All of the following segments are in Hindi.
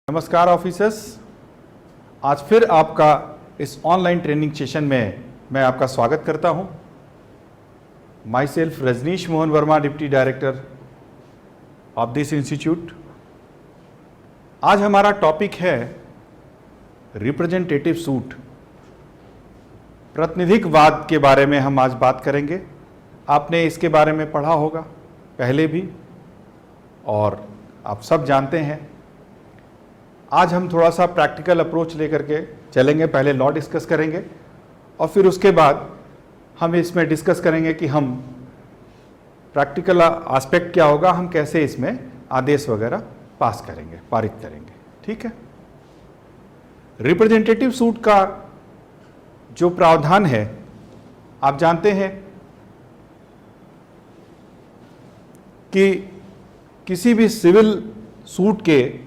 नमस्कार ऑफिसर्स, आज फिर आपका इस ऑनलाइन ट्रेनिंग सेशन में मैं आपका स्वागत करता हूं। Myself Rajneesh Mohan Verma, deputy director of this institute. आज हमारा टॉपिक है रिप्रेजेंटेटिव सूट। प्रतिनिधिकवाद के बारे में हम आज बात करेंगे। आपने इसके बारे में पढ़ा होगा पहले भी और आप सब जानते हैं। आज हम थोड़ा सा प्रैक्टिकल अप्रोच लेकर के चलेंगे। पहले लॉ डिस्कस करेंगे और फिर उसके बाद हम इसमें डिस्कस करेंगे कि हम प्रैक्टिकल एस्पेक्ट क्या होगा, हम कैसे इसमें आदेश वगैरह पास करेंगे, पारित करेंगे। ठीक है। रिप्रेजेंटेटिव सूट का जो प्रावधान है, आप जानते हैं कि किसी भी सिविल सूट के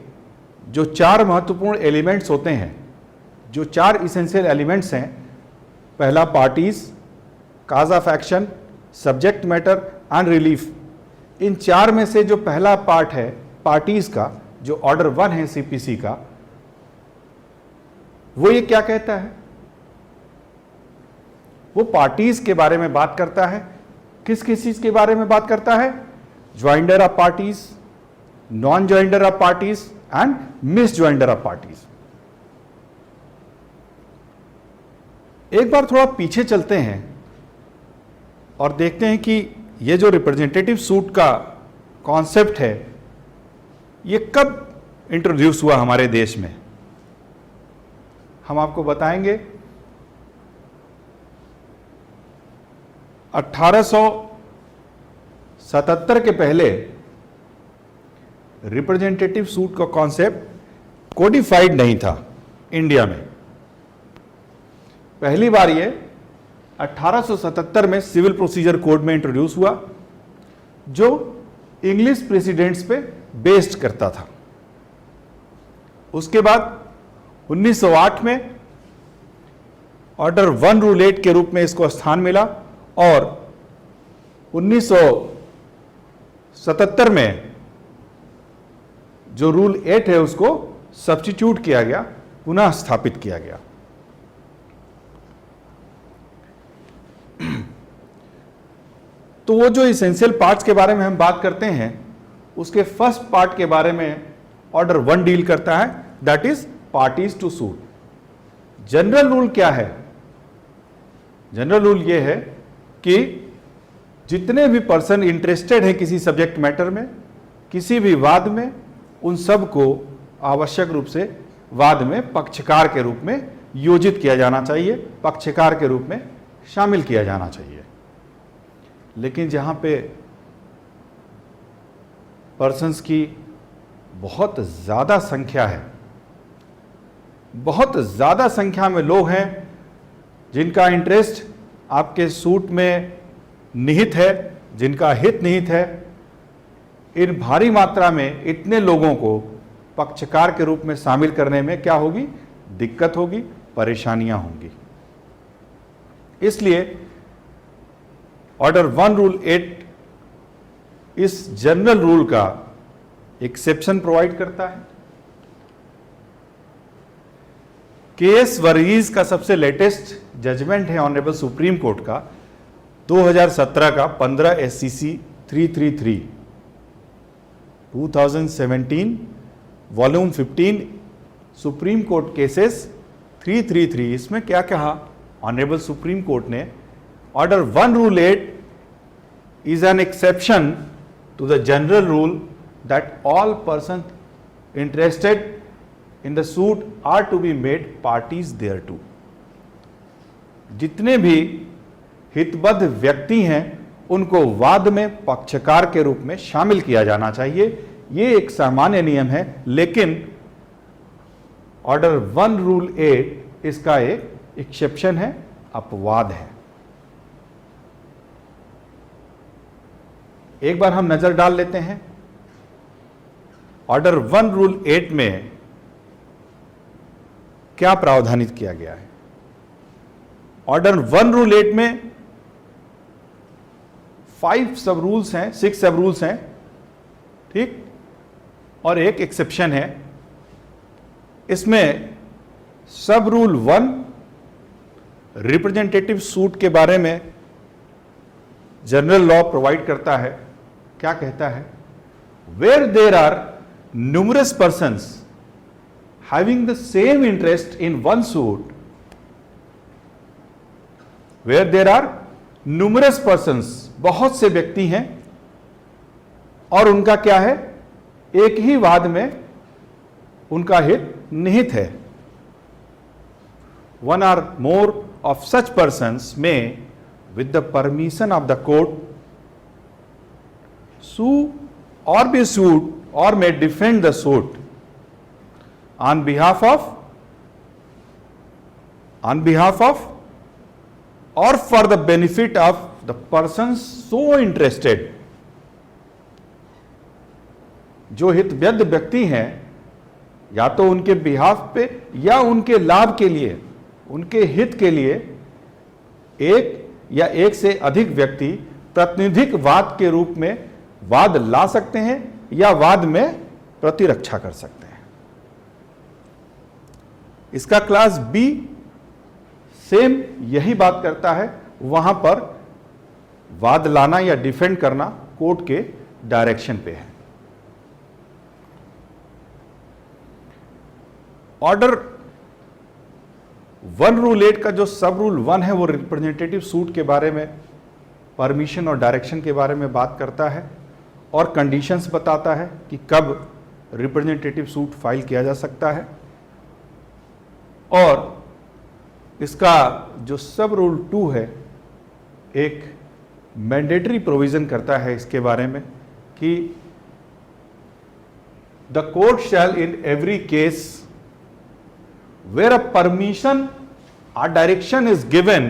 जो चार महत्वपूर्ण एलिमेंट्स होते हैं, जो चार इसेंशियल एलिमेंट्स हैं, पहला parties, cause of action, subject matter and relief. इन चार में से जो पहला पार्ट है पार्टीज का, जो ऑर्डर 1 है सीपीसी का, वो ये क्या कहता है? वो पार्टीज के बारे में बात करता है। किस किस चीज के बारे में बात करता है? Joinder of parties, non joinder of parties and misjoinder of parties. एक बार थोड़ा पीछे चलते हैं और देखते हैं कि ये जो रिप्रेजेंटेटिव सूट का कॉन्सेप्ट है, ये कब इंट्रोड्यूस हुआ हमारे देश में। हम आपको बताएंगे 1877 के पहले रिप्रेजेंटेटिव सूट का कॉन्सेप्ट कोडिफाइड नहीं था इंडिया में। पहली बार ये 1877 में सिविल प्रोसीजर कोड में इंट्रोड्यूस हुआ, जो इंग्लिश प्रेसिडेंट्स पे बेस्ड करता था। उसके बाद 1908 में ऑर्डर 1 रूल 8 के रूप में इसको स्थान मिला और 1977 में जो रूल 8 है उसको सब्स्टिट्यूट किया गया, पुनः स्थापित किया गया। तो वो जो इसेंशियल पार्ट्स के बारे में हम बात करते हैं, उसके फर्स्ट पार्ट के बारे में ऑर्डर 1 डील करता है, that is parties to suit. General rule क्या है? जनरल रूल ये है कि जितने भी पर्सन इंटरेस्टेड है किसी सब्जेक्ट मैटर में, किसी भी वाद में, उन सब को आवश्यक रूप से वाद में पक्षकार के रूप में योजित किया जाना चाहिए, पक्षकार के रूप में शामिल किया जाना चाहिए। लेकिन जहां पे पर्सन्स की बहुत ज़्यादा संख्या है, बहुत ज़्यादा संख्या में लोग हैं जिनका इंटरेस्ट आपके सूट में निहित है, जिनका हित निहित है, इन भारी मात्रा में इतने लोगों को पक्षकार के रूप में शामिल करने में क्या होगी? दिक्कत होगी, परेशानियां होंगी। इसलिए ऑर्डर 1 रूल 8 इस जनरल रूल का एक्सेप्शन प्रोवाइड करता है। केएस वर्गीस का सबसे लेटेस्ट जजमेंट है ऑनरेबल सुप्रीम कोर्ट का 2017 का 15 SCC 333 2017 volume 15 supreme court cases 333। इसमें क्या कहा ऑनरेबल सुप्रीम कोर्ट ने? Order 1 rule 8 is an exception to the general rule that all person interested in the suit are to be made parties thereto. जितने भी हितबद्ध व्यक्ति हैं उनको वाद में पक्षकार के रूप में शामिल किया जाना चाहिए। ये एक सामान्य नियम है, लेकिन ऑर्डर 1 रूल 8 इसका एक एक्सेप्शन है, अपवाद है। एक बार हम नजर डाल लेते हैं ऑर्डर 1 रूल 8 में क्या प्रावधानित किया गया है। ऑर्डर 1 रूल 8 में 5 सब रूल्स हैं, 6 सब रूल्स हैं, ठीक, और एक एक्सेप्शन है इसमें सब रूल 1 रिप्रेजेंटेटिव सूट के बारे में जनरल लॉ प्रोवाइड करता है। क्या कहता है? Where there are numerous persons having the same interest in one suit, where there are numerous persons, बहुत से व्यक्ति हैं और उनका क्या है, एक ही वाद में उनका हित निहित है। One or more of such persons में with the permission of the court sue or be sued or may defend the suit on behalf of or for the benefit of the persons so interested। जो हितवद्ध व्यक्ति हैं, या तो उनके बिहाफ पे या उनके लाभ के लिए, उनके हित के लिए एक या एक से अधिक व्यक्ति प्रतिनिधिक वाद के रूप में वाद ला सकते हैं या वाद में प्रतिरक्षा कर सकते हैं। इसका क्लास बी सेम यही बात करता है। वहां पर वाद लाना या डिफेंड करना कोर्ट के डायरेक्शन पे है। ऑर्डर 1 रूल 8 का जो सब रूल 1 है वो रिप्रेजेंटेटिव सूट के बारे में, परमिशन और डायरेक्शन के बारे में बात करता है और कंडीशंस बताता है कि कब रिप्रेजेंटेटिव सूट फाइल किया जा सकता है। और इसका जो सब रूल 2 है एक मैंडेटरी प्रोविजन करता है इसके बारे में कि the court shell in every case where a permission or direction is given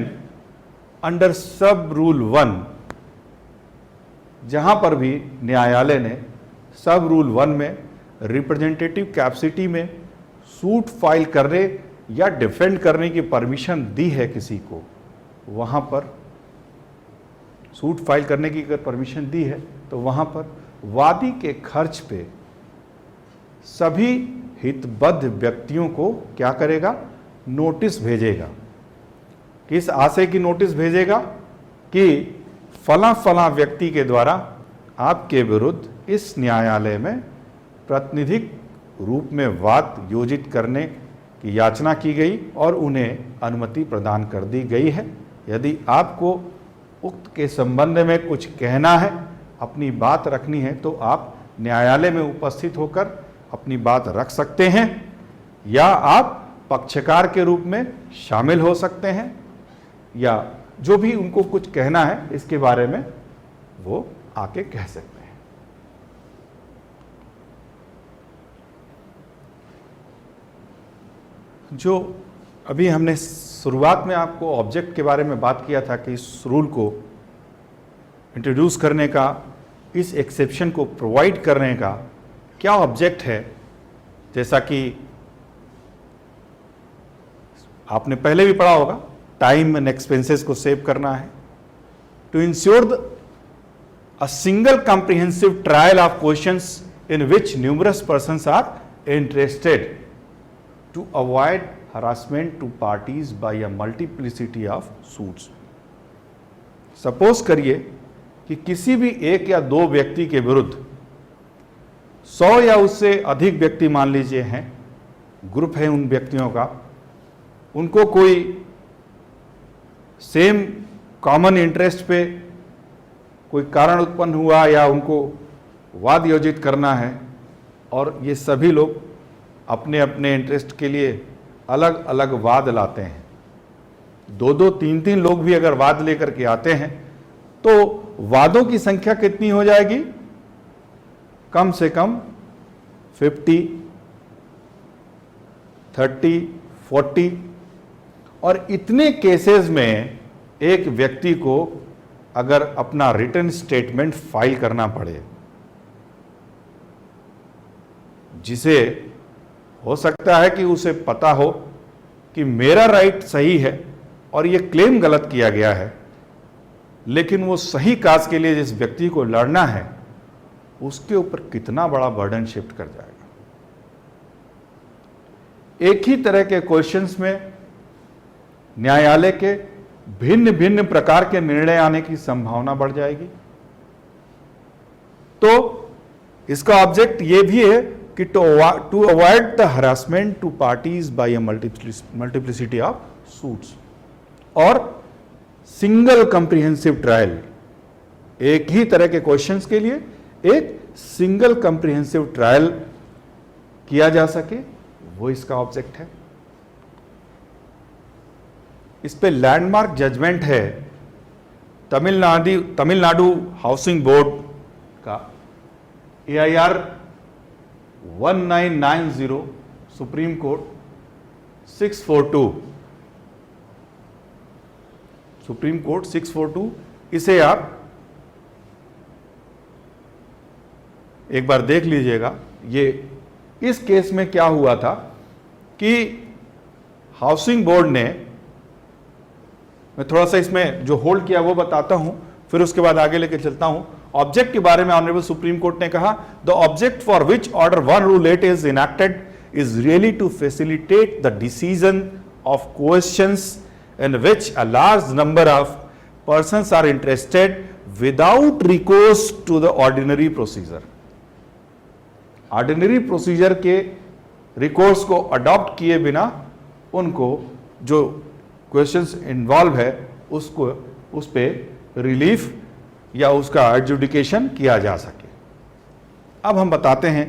under sub rule 1, जहां पर भी न्यायालय ने सब रूल 1 में रिप्रेजेंटेटिव कैपेसिटी में सूट फाइल करने या डिफेंड करने की परमिशन दी है किसी को, वहां पर सूट फाइल करने की अगर परमिशन दी है तो वहां पर वादी के खर्च पे सभी हितबद्ध व्यक्तियों को क्या करेगा, नोटिस भेजेगा। किस आशय की नोटिस भेजेगा कि फला फला व्यक्ति के द्वारा आपके विरुद्ध इस न्यायालय में प्रतिनिधिक रूप में वाद योजित करने की याचना की गई और उन्हें अनुमति प्रदान कर दी गई है। यदि आपको उक्त के संबंध में कुछ कहना है, अपनी बात रखनी है, तो आप न्यायालय में उपस्थित होकर अपनी बात रख सकते हैं या आप पक्षकार के रूप में शामिल हो सकते हैं, या जो भी उनको कुछ कहना है इसके बारे में वो आके कह सकते हैं। जो अभी हमने शुरुआत में आपको ऑब्जेक्ट के बारे में बात किया था कि इस रूल को इंट्रोड्यूस करने का, इस एक्सेप्शन को प्रोवाइड करने का क्या ऑब्जेक्ट है, जैसा कि आपने पहले भी पढ़ा होगा, टाइम एंड एक्सपेंसेस को सेव करना है, to ensure a single comprehensive trial of questions in which numerous persons are interested, to avoid harassment to parties by a multiplicity of suits. Suppose करिए कि किसी भी एक या दो व्यक्ति के विरुद्ध 100 या उससे अधिक व्यक्ति मान लीजिए हैं, ग्रुप है उन व्यक्तियों का, उनको कोई सेम कॉमन इंटरेस्ट पे कोई कारण उत्पन्न हुआ या उनको वाद योजित करना है और ये सभी लोग अपने अपने इंटरेस्ट के लिए अलग अलग वाद लाते हैं। 2-2, 3-3 लोग भी अगर वाद लेकर के आते हैं तो वादों की संख्या कितनी हो जाएगी, कम से कम 50, 30, 40। और इतने केसेस में एक व्यक्ति को अगर अपना रिटन स्टेटमेंट फाइल करना पड़े, जिसे हो सकता है कि उसे पता हो कि मेरा राइट सही है और यह क्लेम गलत किया गया है, लेकिन वो सही काज के लिए जिस व्यक्ति को लड़ना है उसके ऊपर कितना बड़ा बर्डन शिफ्ट कर जाएगा। एक ही तरह के क्वेश्चंस में न्यायालय के भिन्न भिन्न प्रकार के निर्णय आने की संभावना बढ़ जाएगी। तो इसका ऑब्जेक्ट यह भी है कि to avoid the harassment to parties by a multiplicity of suits और सिंगल कंप्रिहेंसिव ट्रायल, एक ही तरह के क्वेश्चंस के लिए एक सिंगल कंप्रिहेंसिव ट्रायल किया जा सके, वो इसका ऑब्जेक्ट है। इस पे लैंडमार्क जजमेंट है तमिलनाडु हाउसिंग बोर्ड का AIR 1990 supreme court 642, supreme court 642। इसे आप एक बार देख लीजिएगा। ये इस केस में क्या हुआ था कि हाउसिंग बोर्ड ने, मैं थोड़ा सा इसमें जो होल्ड किया वो बताता हूं, फिर उसके बाद आगे लेके चलता हूं। ऑब्जेक्ट के बारे में ऑनरेबल सुप्रीम कोर्ट ने कहा, the object for which order 1 Rule 8 is enacted is really to facilitate the decision of questions in which a large number of persons are interested without recourse to the ordinary procedure. Ordinary procedure के रिकोर्स को अडॉप्ट किए बिना उनको जो क्वेश्चंस इन्वॉल्व है उसको उस पे रिलीफ या उसका एडजुडिकेशन किया जा सके। अब हम बताते हैं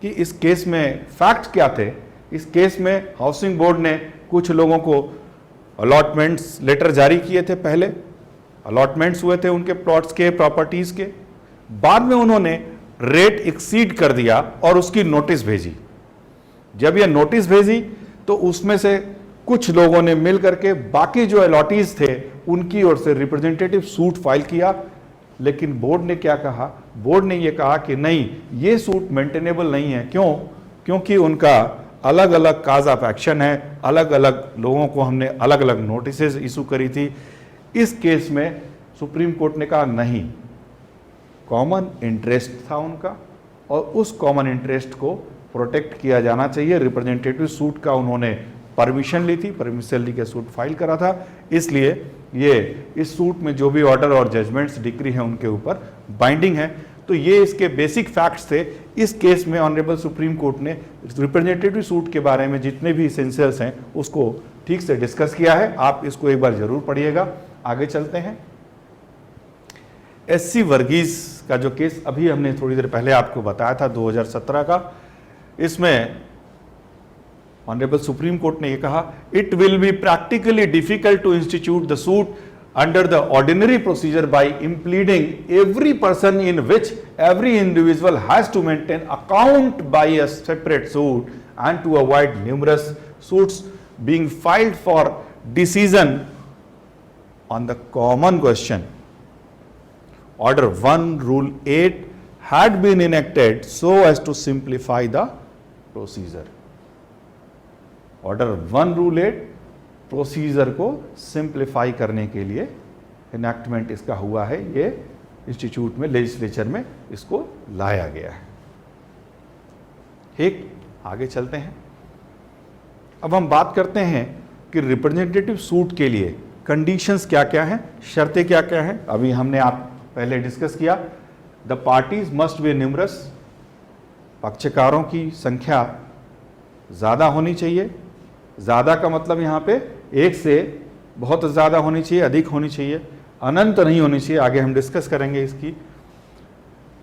कि इस केस में फैक्ट क्या थे। इस केस में हाउसिंग बोर्ड ने कुछ लोगों को अलॉटमेंट्स लेटर जारी किए थे। पहले अलॉटमेंट्स हुए थे उनके प्लॉट्स के, प्रॉपर्टीज के। बाद में उन्होंने रेट एक्सीड कर दिया और उसकी नोटिस भेजी। जब यह नोटिस भेजी तो उसमें से कुछ लोगों ने मिल करके बाकी जो अलॉटीज थे उनकी ओर से रिप्रेजेंटेटिव सूट फाइल किया। लेकिन बोर्ड ने क्या कहा? बोर्ड ने यह कहा कि नहीं, ये सूट मेंटेनेबल नहीं है। क्यों? क्योंकि उनका अलग अलग काज ऑफ एक्शन है, अलग अलग लोगों को हमने अलग अलग नोटिसेज इशू करी थी। इस केस में सुप्रीम कोर्ट ने कहा नहीं, कॉमन इंटरेस्ट था उनका और उस कॉमन इंटरेस्ट को प्रोटेक्ट किया जाना चाहिए। रिप्रेजेंटेटिव सूट का उन्होंने परमिशन ली थी, परमिशन ली के सूट फाइल करा था, इसलिए ये इस सूट में जो भी ऑर्डर और जजमेंट्स डिक्री है उनके ऊपर बाइंडिंग है। तो ये इसके बेसिक फैक्ट्स थे। इस केस में ऑनरेबल सुप्रीम कोर्ट ने रिप्रेजेंटेटिव सूट के बारे में जितने भी एसेंशियल्स हैं उसको ठीक से डिस्कस किया है। आप इसको एक बार जरूर पढ़िएगा। आगे चलते हैं। SC वर्गीस का जो केस अभी हमने थोड़ी देर पहले आपको बताया था 2017 का, इसमें ऑनरेबल सुप्रीम कोर्ट ने यह कहा, it will be practically difficult to institute the suit under the ordinary procedure by impleading every person in which every individual has to maintain account by a separate suit and to avoid numerous suits being filed for decision on the common question. Order 1 Rule 8 had been enacted so as to simplify the procedure. Order 1 Rule 8 procedure को सिंप्लीफाई करने के लिए इनैक्टमेंट इसका हुआ है। ये इंस्टीट्यूट में, लेजिस्लेचर में इसको लाया गया है। ठीक, आगे चलते हैं। अब हम बात करते हैं कि रिप्रेजेंटेटिव सूट के लिए कंडीशंस क्या क्या हैं, शर्तें क्या क्या हैं। अभी हमने आप पहले डिस्कस किया। The parties must be numerous, पक्षकारों की संख्या ज़्यादा होनी चाहिए। ज़्यादा का मतलब यहाँ पे एक से बहुत ज़्यादा होनी चाहिए, अधिक होनी चाहिए, अनंत नहीं होनी चाहिए। आगे हम डिस्कस करेंगे इसकी।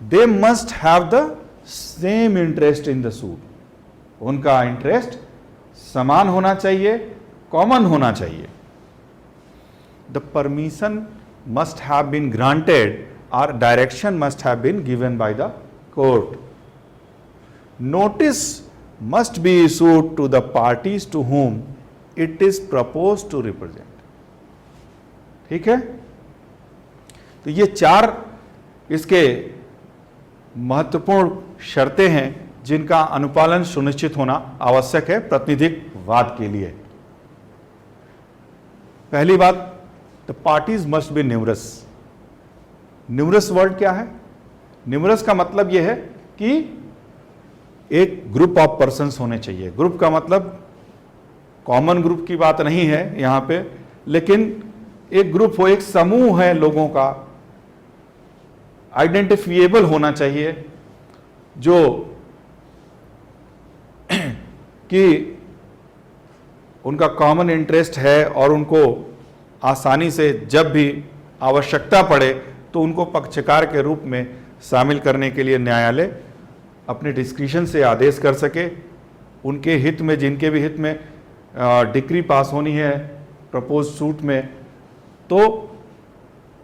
They must have the same interest in the suit, उनका इंटरेस्ट समान होना चाहिए, कॉमन होना चाहिए। The permission must have been granted और direction must have been given by the court. Notice must be issued to the parties to whom it is proposed to represent. ठीक है, तो ये चार इसके महत्वपूर्ण शर्तें हैं जिनका अनुपालन सुनिश्चित होना आवश्यक है प्रतिनिधित्ववाद के लिए। पहली बात, the parties must be numerous. Numerous word क्या है? न्यूमरस का मतलब यह है कि एक ग्रुप ऑफ पर्सन्स होने चाहिए। ग्रुप का मतलब कॉमन ग्रुप की बात नहीं है यहाँ पे, लेकिन एक ग्रुप हो, एक समूह है लोगों का, आइडेंटिफिएबल होना चाहिए, जो कि उनका कॉमन इंटरेस्ट है और उनको आसानी से जब भी आवश्यकता पड़े तो उनको पक्षकार के रूप में शामिल करने के लिए न्यायालय अपने डिस्क्रिशन से आदेश कर सके। उनके हित में, जिनके भी हित में डिक्री पास होनी है प्रपोज सूट में, तो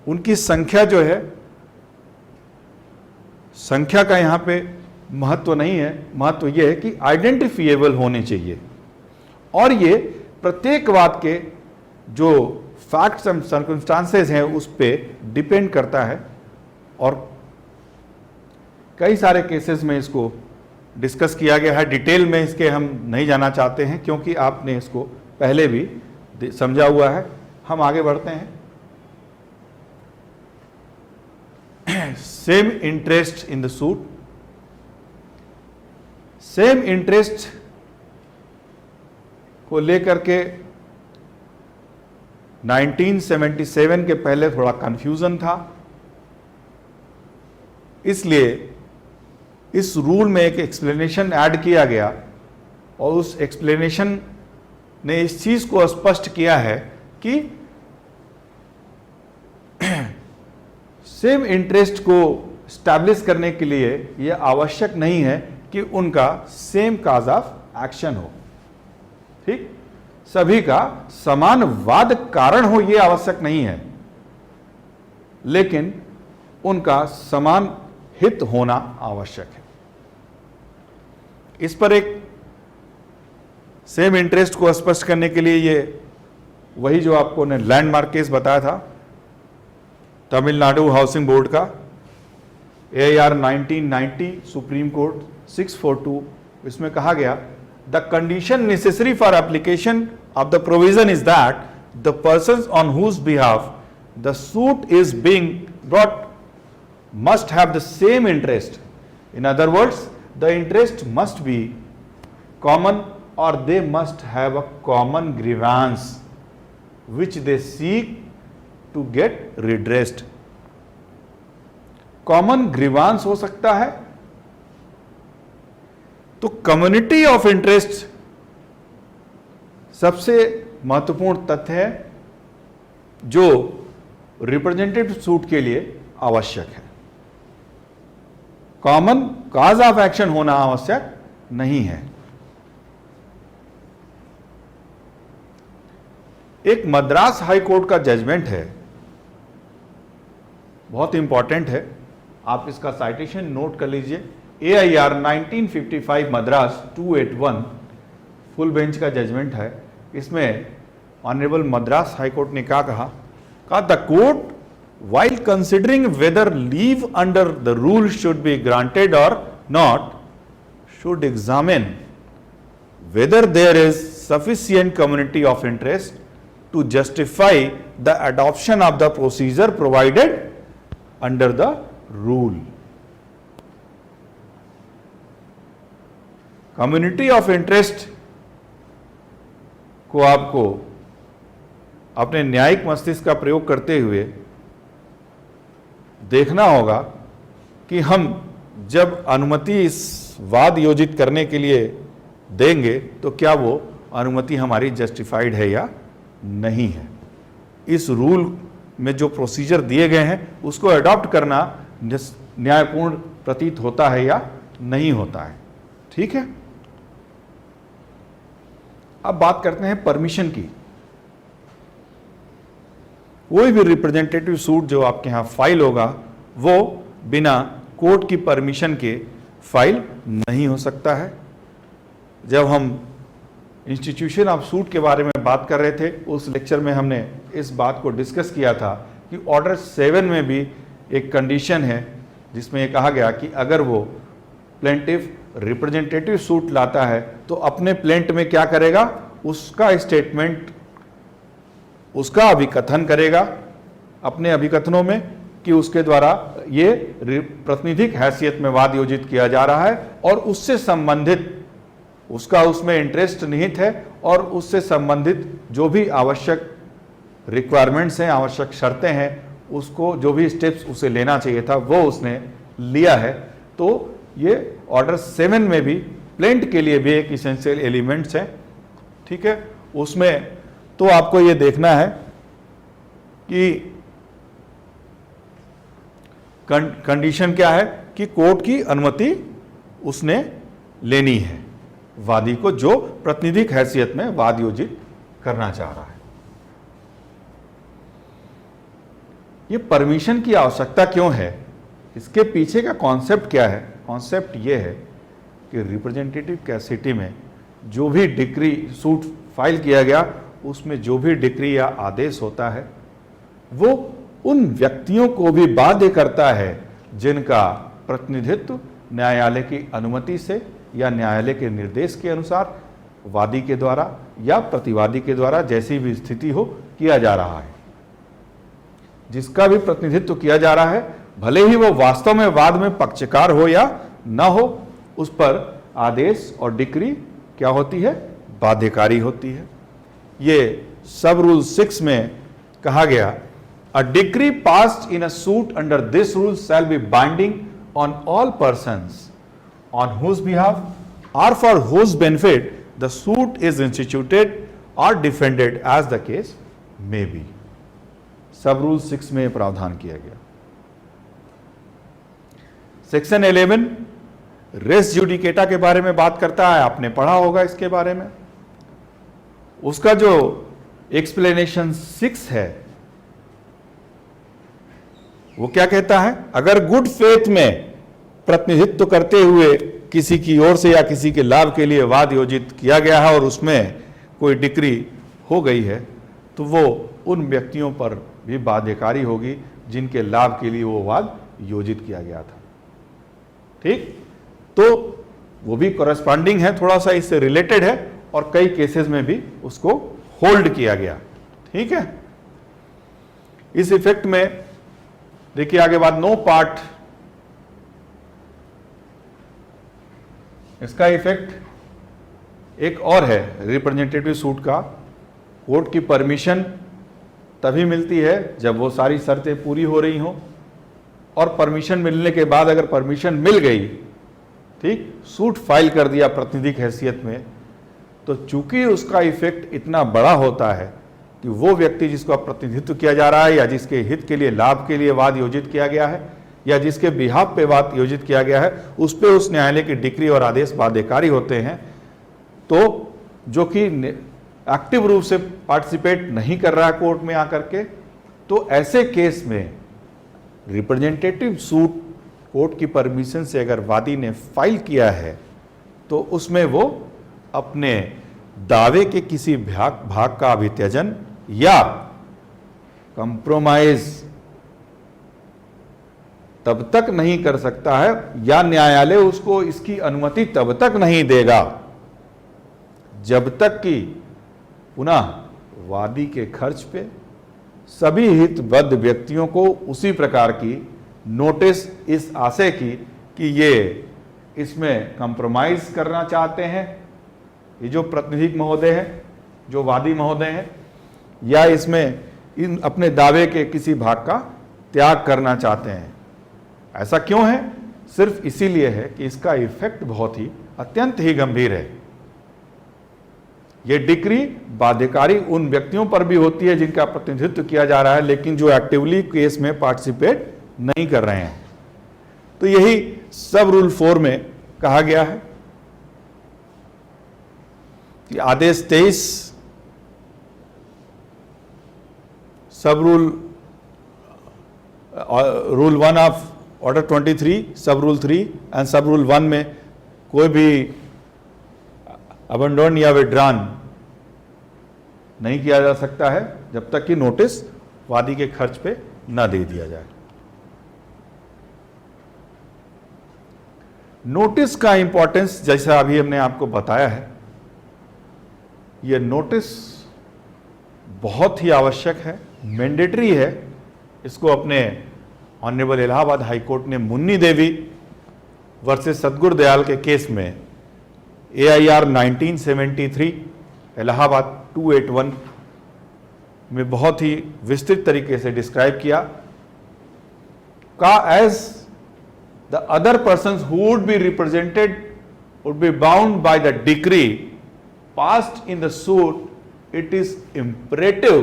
उनकी संख्या जो है, संख्या का यहाँ पे महत्व नहीं है, महत्व यह है कि आइडेंटिफिएबल होने चाहिए। और ये प्रत्येक बात के जो फैक्ट्स एंड सर्कमस्टांसेस हैं उस पर डिपेंड करता है, और कई सारे केसेस में इसको डिस्कस किया गया है। डिटेल में इसके हम नहीं जाना चाहते हैं क्योंकि आपने इसको पहले भी समझा हुआ है। हम आगे बढ़ते हैं। Same interest in the suit. Same interest को लेकर के 1977 के पहले थोड़ा कंफ्यूजन था, इसलिए इस रूल में एक एक्सप्लेनेशन ऐड किया गया और उस एक्सप्लेनेशन ने इस चीज को स्पष्ट किया है कि सेम इंटरेस्ट को स्टैब्लिश करने के लिए यह आवश्यक नहीं है कि उनका सेम काज ऑफ एक्शन हो। ठीक, सभी का समान वाद कारण हो यह आवश्यक नहीं है, लेकिन उनका समान हित होना आवश्यक है। इस पर एक सेम इंटरेस्ट को स्पष्ट करने के लिए ये वही जो आपको ने लैंडमार्क केस बताया था तमिलनाडु हाउसिंग बोर्ड का, AIR 1990 सुप्रीम कोर्ट 642, इसमें कहा गया the condition necessary for application of the provision is that the persons on whose behalf the suit is being brought must have the same interest. In other words, the interest must be common or they must have a common grievance which they seek to get redressed. Common grievance हो सकता है, तो community of interest सबसे महत्वपूर्ण तथ्य है जो रिप्रेजेंटेटिव सूट के लिए आवश्यक है। कॉमन काज ऑफ एक्शन होना आवश्यक नहीं है। एक मद्रास हाई कोर्ट का जजमेंट है, बहुत इंपॉर्टेंट है, आप इसका साइटेशन नोट कर लीजिए। AIR 1955 मद्रास 281 फुल बेंच का जजमेंट है। इसमें ऑनरेबल मद्रास हाई कोर्ट ने क्या कहा the court while considering whether leave under the rule should be granted or not, should examine whether there is sufficient community of interest to justify the adoption of the procedure provided under the rule. Community of interest को आपको अपने न्यायिक मस्तिष्क का प्रयोग करते हुए देखना होगा कि हम जब अनुमति इस वाद योजित करने के लिए देंगे तो क्या वो अनुमति हमारी जस्टिफाइड है या नहीं है। इस रूल में जो प्रोसीजर दिए गए हैं उसको अडॉप्ट करना न्यायपूर्ण प्रतीत होता है या नहीं होता है। ठीक है, अब बात करते हैं परमिशन की। कोई भी रिप्रेजेंटेटिव सूट जो आपके यहाँ फाइल होगा वो बिना कोर्ट की परमिशन के फाइल नहीं हो सकता है। जब हम इंस्टीट्यूशन ऑफ सूट के बारे में बात कर रहे थे उस लेक्चर में हमने इस बात को डिस्कस किया था कि ऑर्डर 7 में भी एक कंडीशन है जिसमें ये कहा गया कि अगर वो प्लेंटिफ रिप्रेजेंटेटिव सूट लाता है तो अपने प्लेंट में क्या करेगा, उसका स्टेटमेंट, उसका अभिकथन करेगा अपने अभिकथनों में कि उसके द्वारा ये प्रतिनिधिक हैसियत में वाद योजित किया जा रहा है और उससे संबंधित उसका उसमें इंटरेस्ट निहित है और उससे संबंधित जो भी आवश्यक रिक्वायरमेंट्स हैं, आवश्यक शर्तें हैं, उसको जो भी स्टेप्स उसे लेना चाहिए था वो उसने लिया है। तो ये ऑर्डर 7 में भी प्लेंट के लिए भी एक इसेंशियल एलिमेंट्स है, ठीक है। उसमें तो आपको ये देखना है कि कंडीशन क्या है कि कोर्ट की अनुमति उसने लेनी है वादी को, जो प्रतिनिधिक हैसियत में वाद योजित करना चाह रहा है। ये परमिशन की आवश्यकता क्यों है, इसके पीछे का कॉन्सेप्ट क्या है? कॉन्सेप्ट ये है कि रिप्रेजेंटेटिव कैपेसिटी में जो भी डिक्री सूट फाइल किया गया, उसमें जो भी डिक्री या आदेश होता है वो उन व्यक्तियों को भी बाध्य करता है जिनका प्रतिनिधित्व न्यायालय की अनुमति से या न्यायालय के निर्देश के अनुसार वादी के द्वारा या प्रतिवादी के द्वारा, जैसी भी स्थिति हो, किया जा रहा है। जिसका भी प्रतिनिधित्व किया जा रहा है, भले ही वो वास्तव में वाद में पक्षकार हो या ना हो, उस पर आदेश और डिक्री क्या होती है? बाध्यकारी होती है। ये सब रूल 6 में कहा गया, a decree passed in a suit under this rule shall be binding on all persons on whose behalf और for whose benefit the suit is instituted और defended as the case may be. Sub rule 6 में प्रावधान किया गया। सेक्शन 11 रेस जुडिकेटा के बारे में बात करता है, आपने पढ़ा होगा इसके बारे में। उसका जो एक्सप्लेनेशन 6 है वो क्या कहता है? अगर गुड फेथ में प्रतिनिधित्व करते हुए किसी की ओर से या किसी के लाभ के लिए वाद योजित किया गया है और उसमें कोई डिक्री हो गई है, तो वो उन व्यक्तियों पर भी बाध्यकारी होगी जिनके लाभ के लिए वो वाद योजित किया गया था। ठीक, तो वो भी कॉरेस्पॉन्डिंग है, थोड़ा सा इससे रिलेटेड है, और कई केसेस में भी उसको होल्ड किया गया। ठीक है, इस इफेक्ट में देखिए आगे बात, नो पार्ट, इसका इफेक्ट एक और है रिप्रेजेंटेटिव सूट का। कोर्ट की परमिशन तभी मिलती है जब वो सारी शर्तें पूरी हो रही हों, और परमिशन मिलने के बाद अगर परमिशन मिल गई, ठीक, सूट फाइल कर दिया प्रतिनिधिक हैसियत में, तो चूंकि उसका इफेक्ट इतना बड़ा होता है कि वो व्यक्ति जिसका प्रतिनिधित्व किया जा रहा है या जिसके हित के लिए, लाभ के लिए वाद योजित किया गया है या जिसके बिहाफ पे वाद योजित किया गया है, उस पे उस न्यायालय की डिक्री और आदेश बाध्यकारी होते हैं। तो जो कि एक्टिव रूप से पार्टिसिपेट नहीं कर रहा है कोर्ट में आकर के, तो ऐसे केस में रिप्रेजेंटेटिव सूट कोर्ट की परमिशन से अगर वादी ने फाइल किया है तो उसमें वो अपने दावे के किसी भाग का अभित्यजन या कंप्रोमाइज तब तक नहीं कर सकता है, या न्यायालय उसको इसकी अनुमति तब तक नहीं देगा जब तक कि पुनः वादी के खर्च पे सभी हितबद्ध व्यक्तियों को उसी प्रकार की नोटिस इस आशय की कि ये इसमें कंप्रोमाइज करना चाहते हैं, ये जो प्रतिनिधिक महोदय हैं, जो वादी महोदय हैं, या इसमें इन अपने दावे के किसी भाग का त्याग करना चाहते हैं। ऐसा क्यों है? सिर्फ इसीलिए है कि इसका इफेक्ट बहुत ही अत्यंत ही गंभीर है। यह डिक्री बाध्यकारी उन व्यक्तियों पर भी होती है जिनका प्रतिनिधित्व किया जा रहा है, लेकिन जो एक्टिवली केस में पार्टिसिपेट नहीं कर रहे हैं। तो यही सब रूल 4 में कहा गया है कि आदेश 23, सब रूल 1 ऑफ ऑर्डर 23, सब रूल 3 एंड सब रूल 1 में कोई भी अबंडोन या विड्रॉन नहीं किया जा सकता है जब तक कि नोटिस वादी के खर्च पे ना दे दिया जाए। नोटिस का इंपॉर्टेंस जैसा अभी हमने आपको बताया है, यह नोटिस बहुत ही आवश्यक है, मैंडेटरी है। इसको अपने ऑनरेबल इलाहाबाद हाई कोर्ट ने मुन्नी देवी वर्सेस सतगुरु दयाल के केस में AIR 1973 इलाहाबाद 281 में बहुत ही विस्तृत तरीके से डिस्क्राइब किया का as the other person who would be represented would be bound by the decree passed in the suit, it is imperative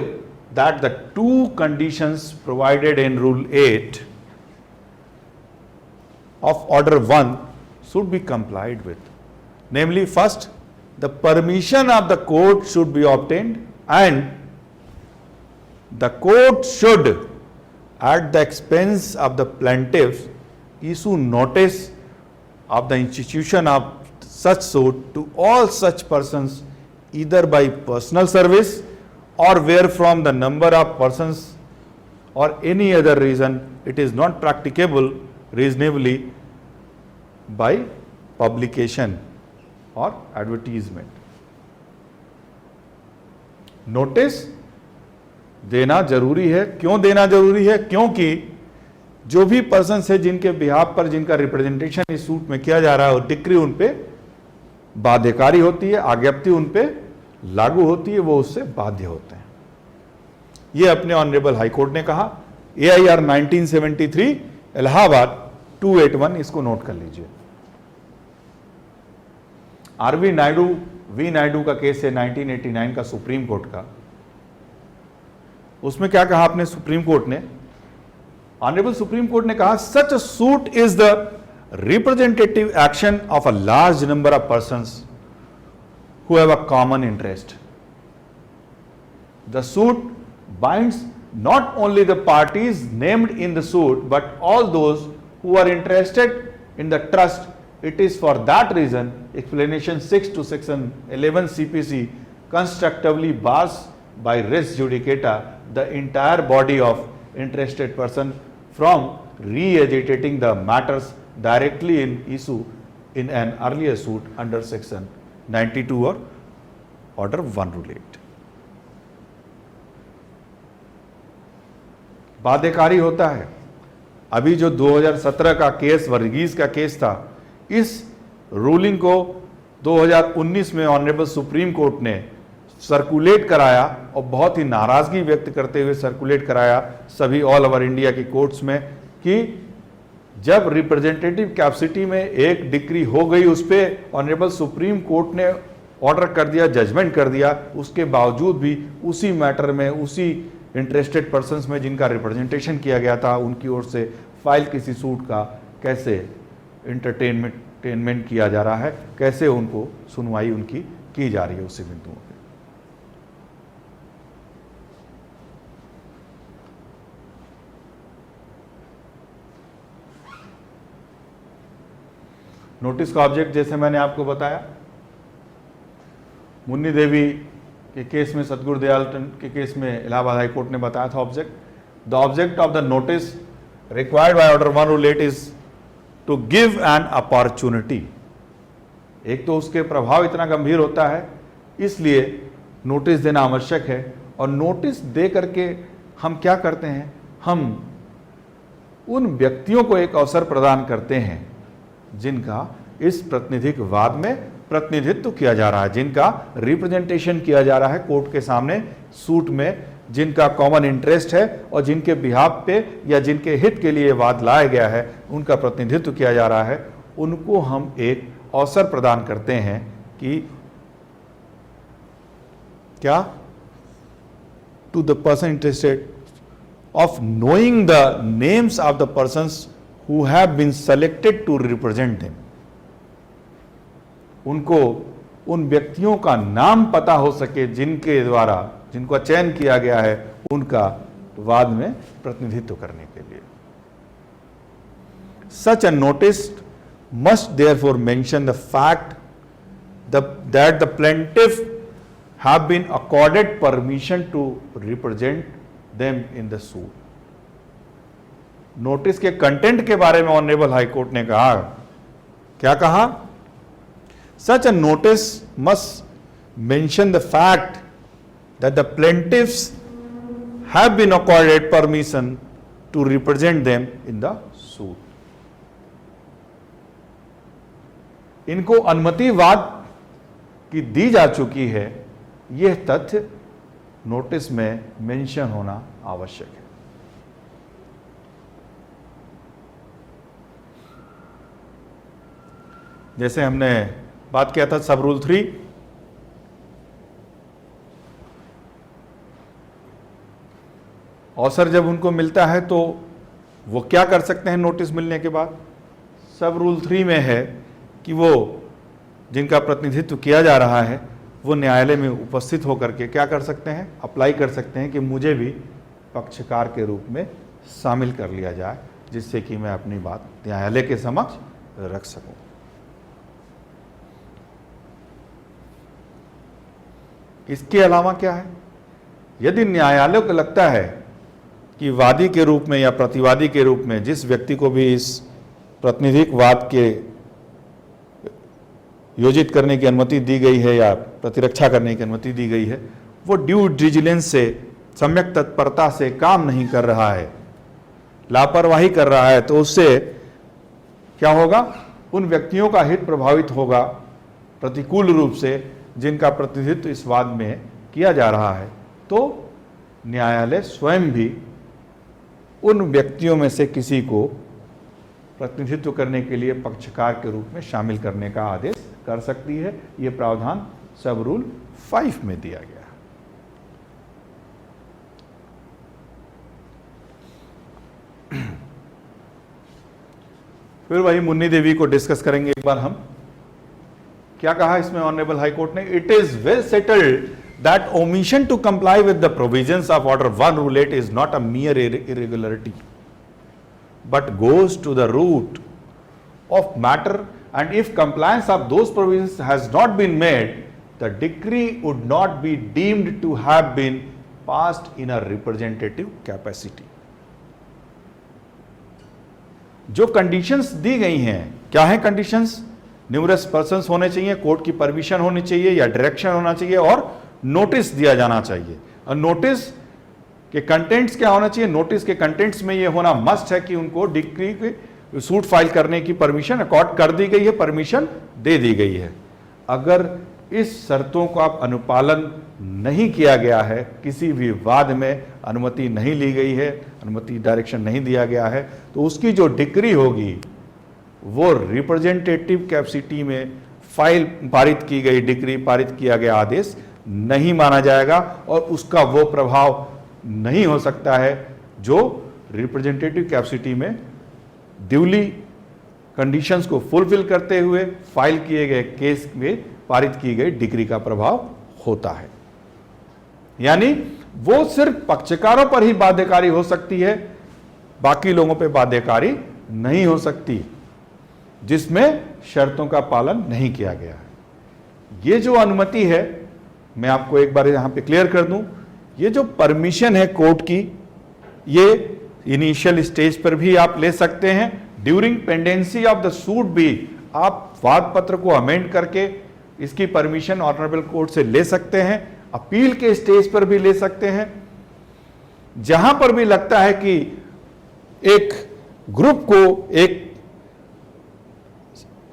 that the two conditions provided in Rule 8 of Order 1 should be complied with. Namely, first, the permission of the court should be obtained and the court should, at the expense of the plaintiffs, issue notice of the institution of such suit to all such persons either by personal service or where from the number of persons or any other reason it is not practicable reasonably by publication or advertisement. Notice देना जरूरी है। क्यों देना जरूरी है? क्योंकि जो भी पर्सन है जिनके बिहाफ पर जिनका रिप्रेजेंटेशन इस सूट में किया जा रहा है और डिक्री उन पे बाध्यकारी होती है, आज्ञप्ति उन पे लागू होती है, वो उससे बाध्य होते हैं। ये अपने ऑनरेबल हाई कोर्ट ने कहा, AIR 1973 इलाहाबाद 281, इसको नोट कर लीजिए। RV नायडू वी नायडू का केस है 1989 का सुप्रीम कोर्ट का। उसमें क्या कहा आपने सुप्रीम कोर्ट ने? ऑनरेबल सुप्रीम कोर्ट ने कहा such suit is the representative action of a large number of persons who have a common interest. The suit binds not only the parties named in the suit but all those who are interested in the trust. It is for that reason explanation 6 to section 11 CPC constructively bars by res judicata the entire body of interested person from re-agitating the matters directly in issue in an earlier suit under section 92 or order 1 Rule 8. बाध्यकारी होता है। अभी जो 2017 का केस वर्गीज का केस था, इस रूलिंग को 2019 में ऑनरेबल सुप्रीम कोर्ट ने सर्कुलेट कराया और बहुत ही नाराजगी व्यक्त करते हुए सर्कुलेट कराया सभी ऑल ओवर इंडिया की कोर्ट्स में कि जब रिप्रेजेंटेटिव कैपेसिटी में एक डिक्री हो गई, उस पर ऑनरेबल सुप्रीम कोर्ट ने ऑर्डर कर दिया, जजमेंट कर दिया, उसके बावजूद भी उसी मैटर में उसी इंटरेस्टेड पर्सन्स में जिनका रिप्रेजेंटेशन किया गया था उनकी ओर से फाइल किसी सूट का कैसे इंटरटेनमेंट किया जा रहा है, कैसे उनको सुनवाई उनकी की जा रही है उसी बिंदुओं पर। नोटिस का ऑब्जेक्ट जैसे मैंने आपको बताया, मुन्नी देवी के केस में, सतगुरु दयाल के केस में इलाहाबाद हाई कोर्ट ने बताया था object, the object of the notice required by order 1 Rule 8 is to give an opportunity. एक तो उसके प्रभाव इतना गंभीर होता है, इसलिए नोटिस देना आवश्यक है। और नोटिस दे करके हम क्या करते हैं? हम उन व्यक्तियों को एक अवसर प्रदान करते हैं जिनका इस प्रतिनिधिक वाद में प्रतिनिधित्व किया जा रहा है, जिनका रिप्रेजेंटेशन किया जा रहा है कोर्ट के सामने सूट में, जिनका कॉमन इंटरेस्ट है और जिनके बिहाफ पे या जिनके हित के लिए वाद लाया गया है, उनका प्रतिनिधित्व किया जा रहा है, उनको हम एक अवसर प्रदान करते हैं कि क्या, to the person interested of knowing the names of the persons who have been selected to represent them. उनको उन व्यक्तियों का नाम पता हो सके जिनके द्वारा, जिनका चयन किया गया है उनका वाद में प्रतिनिधित्व करने के लिए। Such a notice must therefore mention the fact that the plaintiff have been accorded permission to represent them in the suit. Notice के कंटेंट के बारे में ऑनरेबल हाई कोर्ट ने कहा, क्या कहा? Such a notice must mention the fact that the plaintiffs have been accorded permission to represent them in the suit. इनको अनुमति वाद की दी जा चुकी है यह तथ्य नोटिस में मेंशन होना आवश्यक है। जैसे हमने बात किया था सब रूल 3, अवसर जब उनको मिलता है तो वो क्या कर सकते हैं नोटिस मिलने के बाद। सब रूल 3 में है कि वो जिनका प्रतिनिधित्व किया जा रहा है वो न्यायालय में उपस्थित होकर के क्या कर सकते हैं, अप्लाई कर सकते हैं कि मुझे भी पक्षकार के रूप में शामिल कर लिया जाए, जिससे कि मैं अपनी बात न्यायालय के समक्ष रख सकूं। इसके अलावा क्या है, यदि न्यायालय को लगता है कि वादी के रूप में या प्रतिवादी के रूप में जिस व्यक्ति को भी इस प्रातिनिधिक वाद के योजित करने की अनुमति दी गई है या प्रतिरक्षा करने की अनुमति दी गई है, वो ड्यू डिलिजेंस से, सम्यक तत्परता से काम नहीं कर रहा है, लापरवाही कर रहा है, तो उससे क्या होगा, उन व्यक्तियों का हित प्रभावित होगा प्रतिकूल रूप से जिनका प्रतिनिधित्व इस वाद में किया जा रहा है। तो न्यायालय स्वयं भी उन व्यक्तियों में से किसी को प्रतिनिधित्व करने के लिए पक्षकार के रूप में शामिल करने का आदेश कर सकती है। यह प्रावधान सब रूल 5 में दिया गया है। फिर वही मुन्नी देवी को डिस्कस करेंगे एक बार हम। क्या कहा इसमें ऑनरेबल हाई कोर्ट ने, it is well settled that omission to comply with the provisions of order 1 rule 8 is not a mere irregularity but goes to the root of matter, and if compliance of those provisions has not been made, the decree would not be deemed to have been passed in a representative capacity. जो कंडीशंस दी गई हैं, क्या है कंडीशंस, न्यूमरस पर्सन्स होने चाहिए, कोर्ट की परमिशन होनी चाहिए या डायरेक्शन होना चाहिए, और नोटिस दिया जाना चाहिए। और नोटिस के कंटेंट्स क्या होना चाहिए, नोटिस के कंटेंट्स में ये होना मस्ट है कि उनको डिक्री के सूट फाइल करने की परमिशन अकॉर्ड कर दी गई है, परमिशन दे दी गई है। अगर इस शर्तों का अनुपालन नहीं किया गया है, किसी भी वाद में अनुमति नहीं ली गई है, अनुमति डायरेक्शन नहीं दिया गया है, तो उसकी जो डिक्री होगी वो रिप्रेजेंटेटिव कैपेसिटी में फाइल पारित की गई डिक्री, पारित किया गया आदेश नहीं माना जाएगा, और उसका वो प्रभाव नहीं हो सकता है जो रिप्रेजेंटेटिव कैपेसिटी में ड्यूली कंडीशंस को फुलफिल करते हुए फाइल किए गए केस में पारित की गई डिक्री का प्रभाव होता है। यानी वो सिर्फ पक्षकारों पर ही बाध्यकारी हो सकती है, बाकी लोगों पर बाध्यकारी नहीं हो सकती जिसमें शर्तों का पालन नहीं किया गया है। ये जो अनुमति है, मैं आपको एक बार यहां पे क्लियर कर दूं, ये जो परमिशन है कोर्ट की, ये इनिशियल स्टेज पर भी आप ले सकते हैं, during pendency of the suit भी आप वाद पत्र को अमेंड करके इसकी परमिशन ऑनरेबल कोर्ट से ले सकते हैं, अपील के स्टेज पर भी ले सकते हैं। जहां पर भी लगता है कि एक ग्रुप को, एक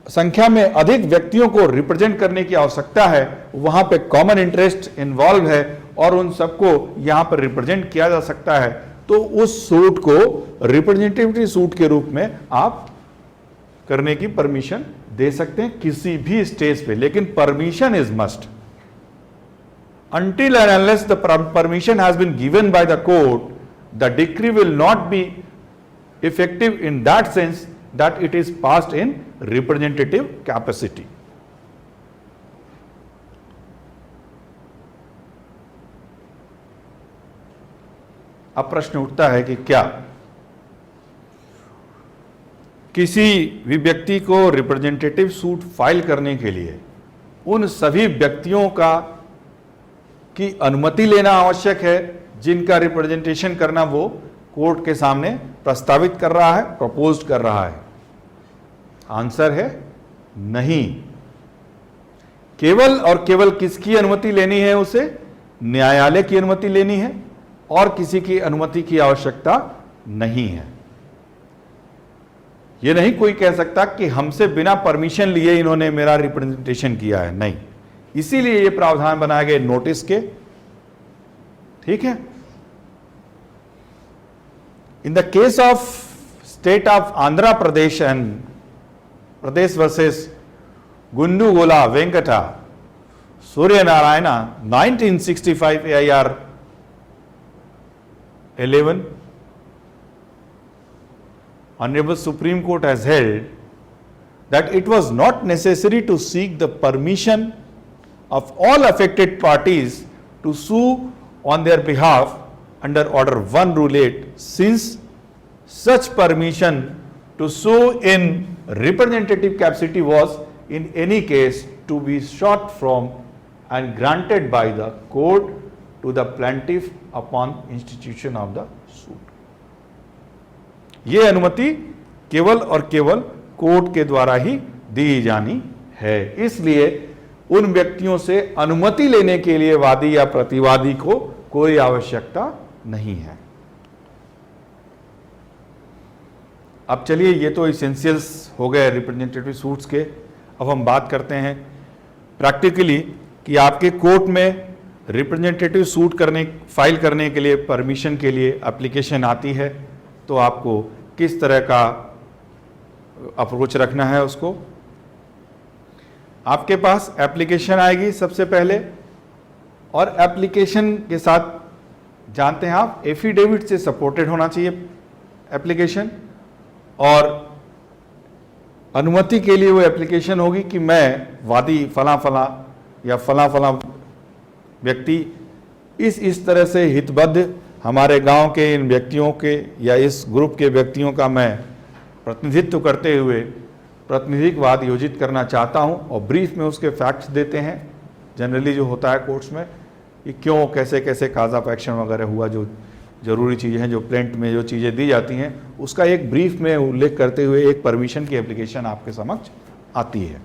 संख्या में अधिक व्यक्तियों को रिप्रेजेंट करने की आवश्यकता है, वहां पे कॉमन इंटरेस्ट इन्वॉल्व है और उन सबको यहां पर रिप्रेजेंट किया जा सकता है, तो उस सूट को रिप्रेजेंटेटिव सूट के रूप में आप करने की परमिशन दे सकते हैं किसी भी स्टेज पे, लेकिन permission is must. until and unless the permission has been given by the court, the decree will not be effective in that sense that it is passed in representative capacity. अब प्रश्न उठता है कि क्या किसी भी व्यक्ति को रिप्रेजेंटेटिव सूट फाइल करने के लिए उन सभी व्यक्तियों की अनुमति लेना आवश्यक है जिनका रिप्रेजेंटेशन करना वो कोर्ट के सामने प्रस्तावित कर रहा है, प्रपोज कर रहा है? आंसर है नहीं। केवल और केवल किसकी अनुमति लेनी है? उसे न्यायालय की अनुमति लेनी है और किसी की अनुमति की आवश्यकता नहीं है। यह नहीं कोई कह सकता कि हमसे बिना परमिशन लिए इन्होंने मेरा रिप्रेजेंटेशन किया है, नहीं। इसीलिए ये प्रावधान बनाए गए नोटिस के, ठीक है। In the case of state of Andhra Pradesh and Pradesh versus Gundugola Venkata Suryanarayana 1965 AIR 11, Honorable Supreme Court has held that it was not necessary to seek the permission of all affected parties to sue on their behalf under Order 1 Rule 8, since such permission to sue in representative capacity was in any case to be sought from and granted by the court to the plaintiff upon institution of the suit. ये अनुमति केवल और केवल कोर्ट के द्वारा ही दी जानी है। इसलिए उन व्यक्तियों से अनुमति लेने के लिए वादी या प्रतिवादी को कोई आवश्यकता नहीं है। अब चलिए, ये तो इसेंशियल्स हो गए रिप्रेजेंटेटिव सूट्स के। अब हम बात करते हैं प्रैक्टिकली कि आपके कोर्ट में रिप्रेजेंटेटिव सूट फाइल करने के लिए परमिशन के लिए एप्लीकेशन आती है, तो आपको किस तरह का अप्रोच रखना है उसको। आपके पास एप्लीकेशन आएगी सबसे पहले, और एप्लीकेशन के साथ जानते हैं आप एफिडेविट से सपोर्टेड होना चाहिए एप्लीकेशन, और अनुमति के लिए वो एप्लीकेशन होगी कि मैं वादी फला फला या फला फला व्यक्ति इस तरह से हितबद्ध हमारे गांव के इन व्यक्तियों के या इस ग्रुप के व्यक्तियों का मैं प्रतिनिधित्व करते हुए प्रातिनिधिक वाद योजित करना चाहता हूं, और ब्रीफ में उसके फैक्ट्स देते हैं। जनरली जो होता है कोर्ट्स में कि क्यों कैसे कैसे काज ऑफ एक्शन वगैरह हुआ, जो जरूरी चीज़ें हैं, जो प्लेंट में जो चीज़ें दी जाती हैं, उसका एक ब्रीफ में उल्लेख करते हुए एक परमिशन की एप्लीकेशन आपके समक्ष आती है।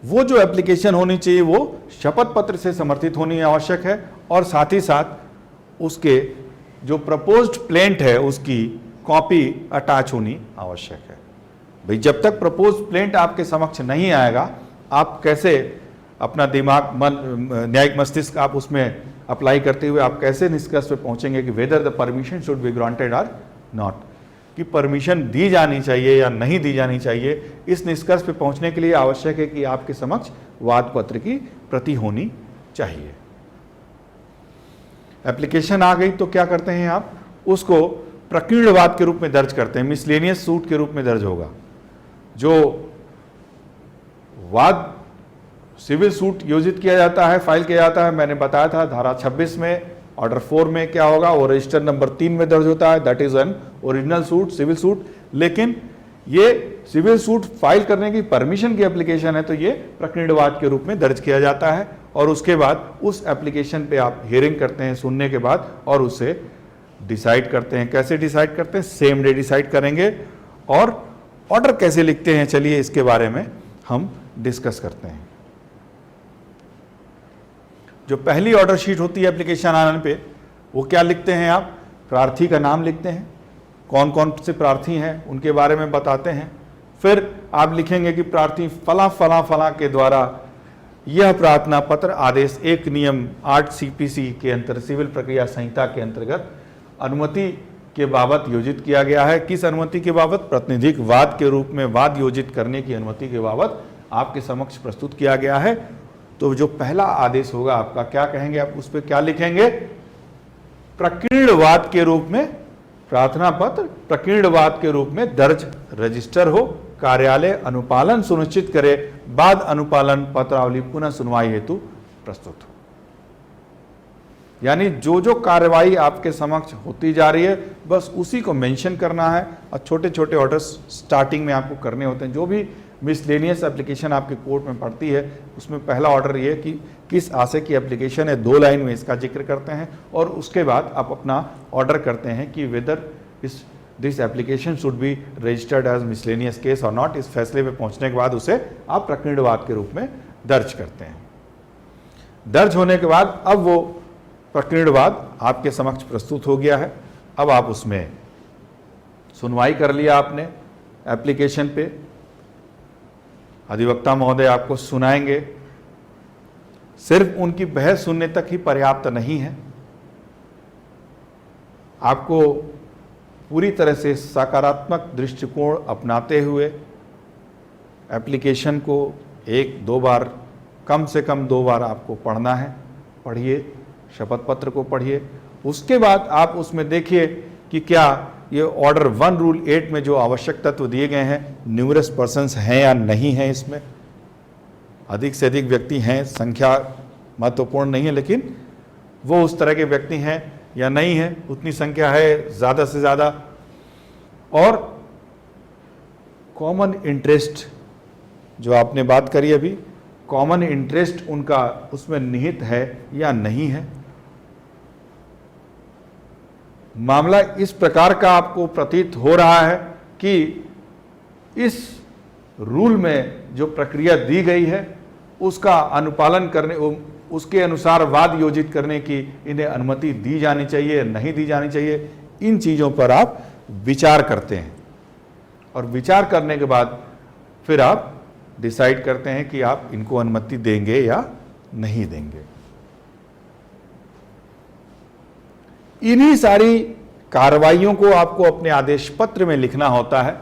वो जो एप्लीकेशन होनी चाहिए वो शपथ पत्र से समर्थित होनी आवश्यक है, और साथ ही साथ उसके जो प्रपोज्ड प्लेंट है उसकी कॉपी अटैच होनी आवश्यक है। भाई जब तक प्रपोज्ड प्लेंट आपके समक्ष नहीं आएगा, आप कैसे अपना दिमाग न्यायिक मस्तिष्क आप उसमें अप्लाई करते हुए आप कैसे निष्कर्ष पे पहुंचेंगे कि whether the permission should be granted और नॉट, कि परमिशन दी जानी चाहिए या नहीं दी जानी चाहिए। इस निष्कर्ष पे पहुंचने के लिए आवश्यक है कि आपके समक्ष वाद पत्र की प्रति होनी चाहिए। एप्लीकेशन आ गई तो क्या करते हैं आप, उसको प्रकीर्ण वाद के रूप में दर्ज करते हैं, मिसलेनियस सूट के रूप में दर्ज होगा। जो वाद सिविल सूट योजित किया जाता है, फाइल किया जाता है, मैंने बताया था धारा 26 में ऑर्डर 4 में क्या होगा, वो रजिस्टर नंबर 3 में दर्ज होता है, that is an original suit, civil suit. लेकिन ये सिविल सूट फाइल करने की परमिशन की एप्लीकेशन है तो ये प्रकीर्णवाद के रूप में दर्ज किया जाता है, और उसके बाद उस एप्लीकेशन पे आप हियरिंग करते हैं सुनने के बाद, और उसे डिसाइड करते हैं। कैसे डिसाइड करते हैं, सेम डे डिसाइड करेंगे। और ऑर्डर कैसे लिखते हैं, चलिए इसके बारे में हम डिस्कस करते हैं। जो पहली ऑर्डर शीट होती है एप्लीकेशन आने पे, वो क्या लिखते हैं आप, प्रार्थी का नाम लिखते हैं, कौन कौन से प्रार्थी हैं उनके बारे में बताते हैं। फिर आप लिखेंगे कि प्रार्थी फला फला फला के द्वारा यह प्रार्थना पत्र आदेश 1 नियम 8 CPC के अंतर्गत सिविल प्रक्रिया संहिता के अंतर्गत अनुमति के बाबत योजित किया गया है। किस अनुमति के बाबत, प्रतिनिधिक वाद के रूप में वाद योजित करने की अनुमति के बाबत आपके समक्ष प्रस्तुत किया गया है। तो जो पहला आदेश होगा आपका, क्या कहेंगे आप, उस पर क्या लिखेंगे, प्रकीर्णवाद के रूप में प्रार्थना पत्र प्रकीर्णवाद के रूप में दर्ज रजिस्टर हो, कार्यालय अनुपालन सुनिश्चित करे, बाद अनुपालन पत्रावली पुनः सुनवाई हेतु प्रस्तुत हो। यानी जो जो कार्रवाई आपके समक्ष होती जा रही है बस उसी को मेंशन करना है, और छोटे छोटे ऑर्डर्स स्टार्टिंग में आपको करने होते हैं। जो भी मिसलेनियस एप्लीकेशन आपके कोर्ट में पड़ती है उसमें पहला ऑर्डर ये कि किस आशय की एप्लीकेशन है, 2 लाइन में इसका जिक्र करते हैं, और उसके बाद आप अपना ऑर्डर करते हैं कि whether this application should be registered as miscellaneous case और नॉट। इस फैसले पे पहुंचने के बाद उसे आप प्रकीर्णवाद के रूप में दर्ज करते हैं। दर्ज होने के बाद अब वो प्रकीर्णवाद आपके समक्ष प्रस्तुत हो गया है। अब आप उसमें सुनवाई कर लिया आपने एप्लीकेशन पे, अधिवक्ता महोदय आपको सुनाएंगे। सिर्फ उनकी बहस सुनने तक ही पर्याप्त नहीं है, आपको पूरी तरह से सकारात्मक दृष्टिकोण अपनाते हुए एप्लीकेशन को 1-2 बार, कम से कम 2 बार आपको पढ़ना है। पढ़िए, शपथ पत्र को पढ़िए। उसके बाद आप उसमें देखिए कि क्या ये ऑर्डर 1 रूल 8 में जो आवश्यक तत्व दिए गए हैं, न्यूमरस पर्सन्स हैं या नहीं हैं, इसमें अधिक से अधिक व्यक्ति हैं, संख्या महत्वपूर्ण नहीं है, लेकिन वो उस तरह के व्यक्ति हैं या नहीं है, उतनी संख्या है ज़्यादा से ज़्यादा। और कॉमन इंटरेस्ट जो आपने बात करी अभी, कॉमन इंटरेस्ट उनका उसमें निहित है या नहीं है। मामला इस प्रकार का आपको प्रतीत हो रहा है कि इस रूल में जो प्रक्रिया दी गई है उसका अनुपालन करने, उसके अनुसार वाद योजित करने की इन्हें अनुमति दी जानी चाहिए, नहीं दी जानी चाहिए। इन चीज़ों पर आप विचार करते हैं और विचार करने के बाद फिर आप डिसाइड करते हैं कि आप इनको अनुमति देंगे या नहीं देंगे। इन्हीं सारी कार्रवाइयों को आपको अपने आदेश पत्र में लिखना होता है।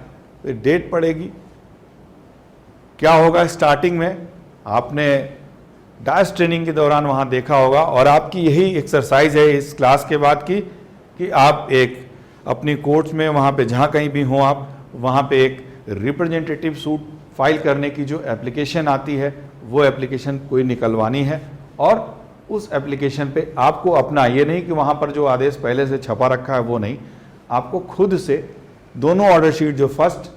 फिर डेट पड़ेगी। क्या होगा, स्टार्टिंग में आपने डायस ट्रेनिंग के दौरान वहां देखा होगा और आपकी यही एक्सरसाइज है इस क्लास के बाद की कि आप एक अपनी कोर्ट्स में वहां पे जहां कहीं भी हो, आप वहां पे एक रिप्रेजेंटेटिव सूट फाइल करने की जो एप्लीकेशन आती है वो एप्लीकेशन कोई निकलवानी है और उस एप्लीकेशन पे आपको अपना, ये नहीं कि वहाँ पर जो आदेश पहले से छपा रखा है वो नहीं, आपको खुद से दोनों ऑर्डर शीट, जो फर्स्ट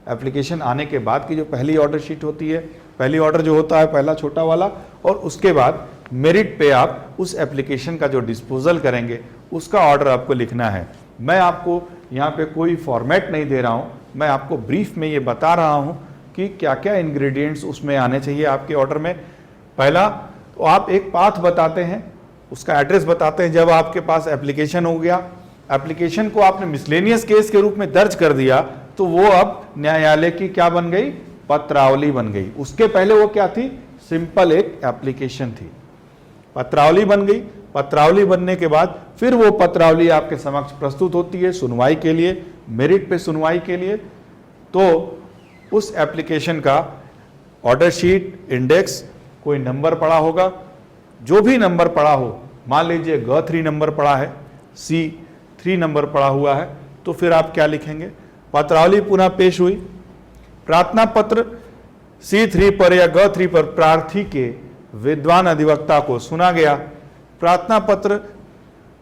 एप्लीकेशन आने के बाद की जो पहली ऑर्डर शीट होती है, पहली ऑर्डर जो होता है पहला छोटा वाला, और उसके बाद मेरिट पे आप उस एप्लीकेशन का जो डिस्पोजल करेंगे उसका ऑर्डर आपको लिखना है। मैं आपको यहाँ पे कोई फॉर्मेट नहीं दे रहा हूँ, मैं आपको ब्रीफ में ये बता रहा हूँ कि क्या क्या इंग्रेडिएंट्स उसमें आने चाहिए आपके ऑर्डर में। पहला तो आप एक पाथ बताते हैं, उसका एड्रेस बताते हैं। जब आपके पास एप्लीकेशन हो गया, एप्लीकेशन को आपने मिसलेनियस केस के रूप में दर्ज कर दिया तो वो अब न्यायालय की क्या बन गई, पत्रावली बन गई। उसके पहले वो क्या थी, सिंपल एक एप्लीकेशन थी, पत्रावली बन गई। पत्रावली बनने के बाद फिर वो पत्रावली आपके समक्ष प्रस्तुत होती है सुनवाई के लिए, मेरिट पे सुनवाई के लिए। तो उस एप्लीकेशन का ऑर्डर शीट, इंडेक्स, कोई नंबर पड़ा होगा, जो भी नंबर पड़ा हो, मान लीजिए G3 नंबर पड़ा है, C3 नंबर पड़ा हुआ है, तो फिर आप क्या लिखेंगे, पत्रावली पुनः पेश हुई, प्रार्थना पत्र C3 पर या G3 पर प्रार्थी के विद्वान अधिवक्ता को सुना गया। प्रार्थना पत्र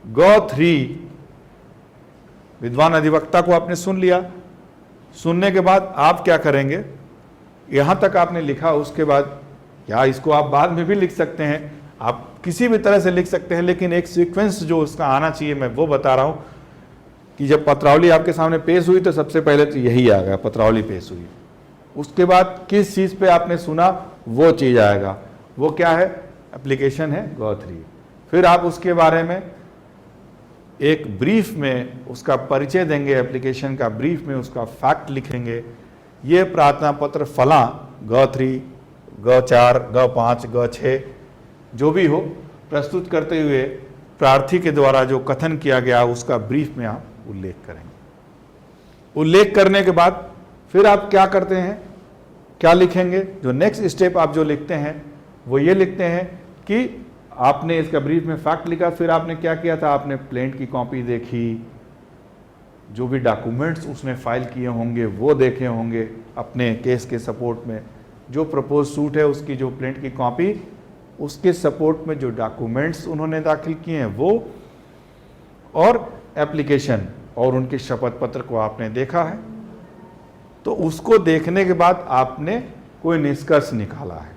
G3 विद्वान अधिवक्ता को आपने सुन लिया। सुनने के बाद आप क्या करेंगे, यहां तक आपने लिखा, उसके बाद या इसको आप बाद में भी लिख सकते हैं, आप किसी भी तरह से लिख सकते हैं, लेकिन एक सीक्वेंस जो उसका आना चाहिए मैं वो बता रहा हूं कि जब पत्रावली आपके सामने पेश हुई तो सबसे पहले तो यही आ गया, पत्रावली पेश हुई। उसके बाद किस चीज़ पे आपने सुना वो चीज़ आएगा, वो क्या है, एप्लीकेशन है G3। फिर आप उसके बारे में एक ब्रीफ में उसका परिचय देंगे, एप्लीकेशन का ब्रीफ में उसका फैक्ट लिखेंगे। ये प्रार्थना पत्र फलां G3, G4, G5, G6 जो भी हो प्रस्तुत करते हुए प्रार्थी के द्वारा जो कथन किया गया उसका ब्रीफ में आप उल्लेख करेंगे। उल्लेख करने के बाद फिर आप क्या करते हैं, क्या लिखेंगे, जो नेक्स्ट स्टेप आप जो लिखते हैं वो ये लिखते हैं कि आपने इसका ब्रीफ में फैक्ट लिखा, फिर आपने क्या किया था, आपने प्लेंट की कॉपी देखी, जो भी डॉक्यूमेंट्स उसने फाइल किए होंगे वो देखे होंगे अपने केस के सपोर्ट में, जो प्रपोज सूट है उसकी जो प्लेंट की कॉपी, उसके सपोर्ट में जो डॉक्यूमेंट्स उन्होंने दाखिल किए हैं वो, और एप्लीकेशन और उनके शपथ पत्र को आपने देखा है। तो उसको देखने के बाद आपने कोई निष्कर्ष निकाला है।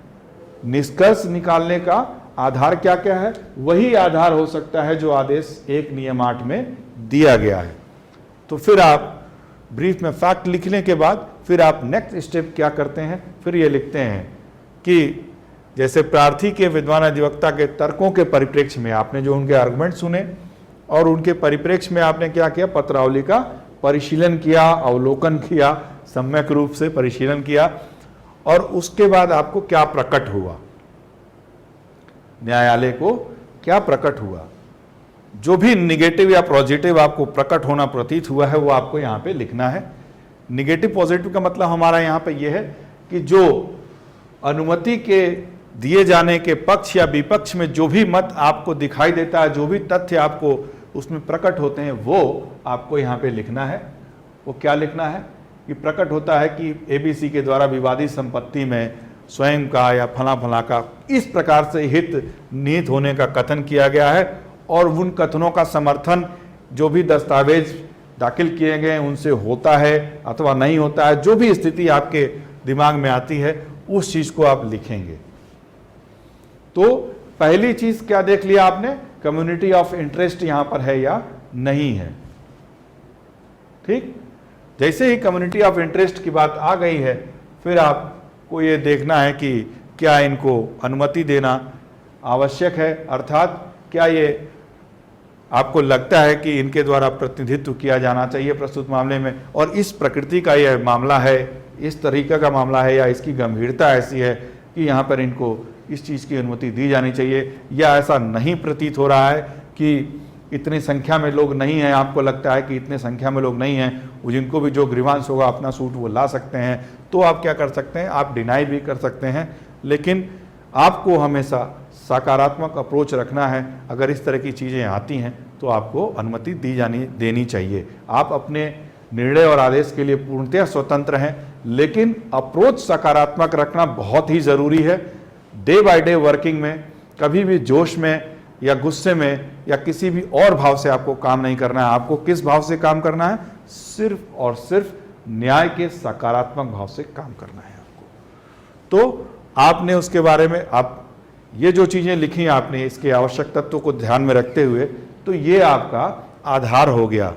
निष्कर्ष निकालने का आधार क्या क्या है, वही आधार हो सकता है जो आदेश 1 नियम 8 में दिया गया है। तो फिर आप ब्रीफ में फैक्ट लिखने के बाद फिर आप नेक्स्ट स्टेप क्या करते हैं, फिर ये लिखते हैं कि जैसे प्रार्थी के विद्वान अधिवक्ता के तर्कों के परिप्रेक्ष्य में आपने जो उनके आर्गुमेंट सुने और उनके परिप्रेक्ष्य में आपने क्या किया, पत्रावली का परिशीलन किया, अवलोकन किया, सम्यक रूप से परिशीलन किया और उसके बाद आपको क्या प्रकट हुआ, न्यायालय को क्या प्रकट हुआ। जो भी निगेटिव या पॉजिटिव आपको प्रकट होना प्रतीत हुआ है वो आपको यहां पे लिखना है। निगेटिव पॉजिटिव का मतलब हमारा यहां पे ये है कि जो अनुमति के दिए जाने के पक्ष या विपक्ष में जो भी मत आपको दिखाई देता है, जो भी तथ्य आपको उसमें प्रकट होते हैं, वो आपको यहां पे लिखना है। वो क्या लिखना है कि प्रकट होता है कि एबीसी के द्वारा विवादित संपत्ति में स्वयं का या फला फला का इस प्रकार से हित निहित होने का कथन किया गया है, और उन कथनों का समर्थन जो भी दस्तावेज दाखिल किए गए उनसे होता है अथवा नहीं होता है। जो भी स्थिति आपके दिमाग में आती है उस चीज को आप लिखेंगे। तो पहली चीज क्या देख लिया आपने, कम्युनिटी ऑफ इंटरेस्ट यहां पर है या नहीं है। ठीक, जैसे ही कम्युनिटी ऑफ इंटरेस्ट की बात आ गई है, फिर आपको ये देखना है कि क्या इनको अनुमति देना आवश्यक है, अर्थात क्या ये आपको लगता है कि इनके द्वारा प्रतिनिधित्व किया जाना चाहिए प्रस्तुत मामले में, और इस प्रकृति का यह मामला है, इस तरीके का मामला है, या इसकी गंभीरता ऐसी है कि यहाँ पर इनको इस चीज़ की अनुमति दी जानी चाहिए, या ऐसा नहीं प्रतीत हो रहा है कि इतनी संख्या में लोग नहीं हैं, आपको लगता है कि इतने संख्या में लोग नहीं हैं, वो जिनको भी जो ग्रीवांस होगा अपना सूट वो ला सकते हैं, तो आप क्या कर सकते हैं, आप डिनाई भी कर सकते हैं। लेकिन आपको हमेशा सकारात्मक अप्रोच रखना है। अगर इस तरह की चीज़ें आती हैं तो आपको अनुमति देनी चाहिए। आप अपने निर्णय और आदेश के लिए पूर्णतः स्वतंत्र हैं, लेकिन अप्रोच सकारात्मक रखना बहुत ही ज़रूरी है। डे बाय डे वर्किंग में कभी भी जोश में या गुस्से में या किसी भी और भाव से आपको काम नहीं करना है। आपको किस भाव से काम करना है, सिर्फ और सिर्फ न्याय के सकारात्मक भाव से काम करना है आपको। तो आपने उसके बारे में, आप ये जो चीज़ें लिखी आपने इसके आवश्यक तत्वों को ध्यान में रखते हुए, तो ये आपका आधार हो गया।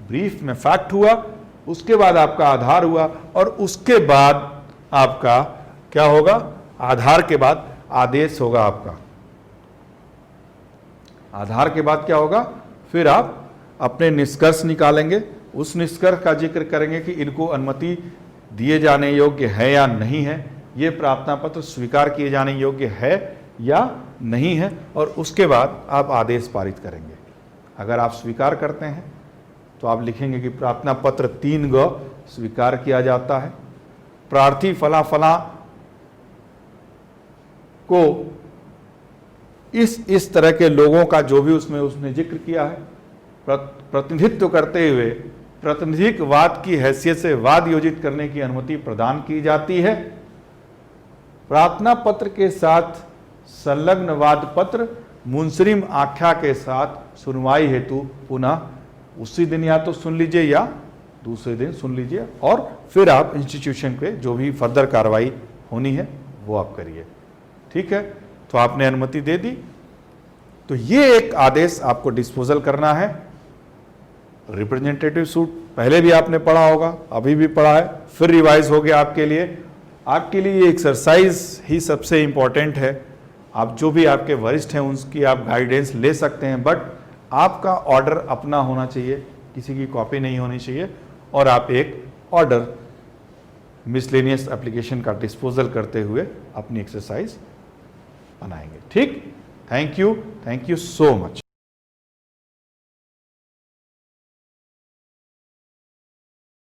ब्रीफ में फैक्ट हुआ, उसके बाद आपका आधार हुआ, और उसके बाद आपका क्या होगा, आधार के बाद आदेश होगा आपका। आधार के बाद क्या होगा, फिर आप अपने निष्कर्ष निकालेंगे। उस निष्कर्ष का जिक्र करेंगे कि इनको अनुमति दिए जाने योग्य है या नहीं है, ये प्रार्थना पत्र स्वीकार किए जाने योग्य है या नहीं है, और उसके बाद आप आदेश पारित करेंगे। अगर आप स्वीकार करते हैं तो आप लिखेंगे कि प्रार्थना पत्र 3 ग स्वीकार किया जाता है। प्रार्थी फला फला को इस तरह के लोगों का जो भी उसने जिक्र किया है, प्रतिनिधित्व करते हुए प्रातिनिधिक वाद की हैसियत से वाद योजित करने की अनुमति प्रदान की जाती है। प्रार्थना पत्र के साथ संलग्न वाद पत्र मुंसरिम आख्या के साथ सुनवाई हेतु पुनः उसी दिन या तो सुन लीजिए या दूसरे दिन सुन लीजिए, और फिर आप इंस्टीट्यूशन पे जो भी फर्दर कार्रवाई होनी है वो आप करिए। ठीक है, तो आपने अनुमति दे दी। तो ये एक आदेश आपको डिस्पोजल करना है। रिप्रेजेंटेटिव सूट पहले भी आपने पढ़ा होगा, अभी भी पढ़ा है, फिर रिवाइज हो गया आपके लिए। आपके लिए ये एक्सरसाइज ही सबसे इंपॉर्टेंट है। आप जो भी आपके वरिष्ठ हैं उनकी आप गाइडेंस ले सकते हैं, बट आपका ऑर्डर अपना होना चाहिए, किसी की कॉपी नहीं होनी चाहिए, और आप एक ऑर्डर मिसलेनियस एप्लीकेशन का डिस्पोजल करते हुए अपनी एक्सरसाइज बनाएंगे। ठीक, थैंक यू सो मच।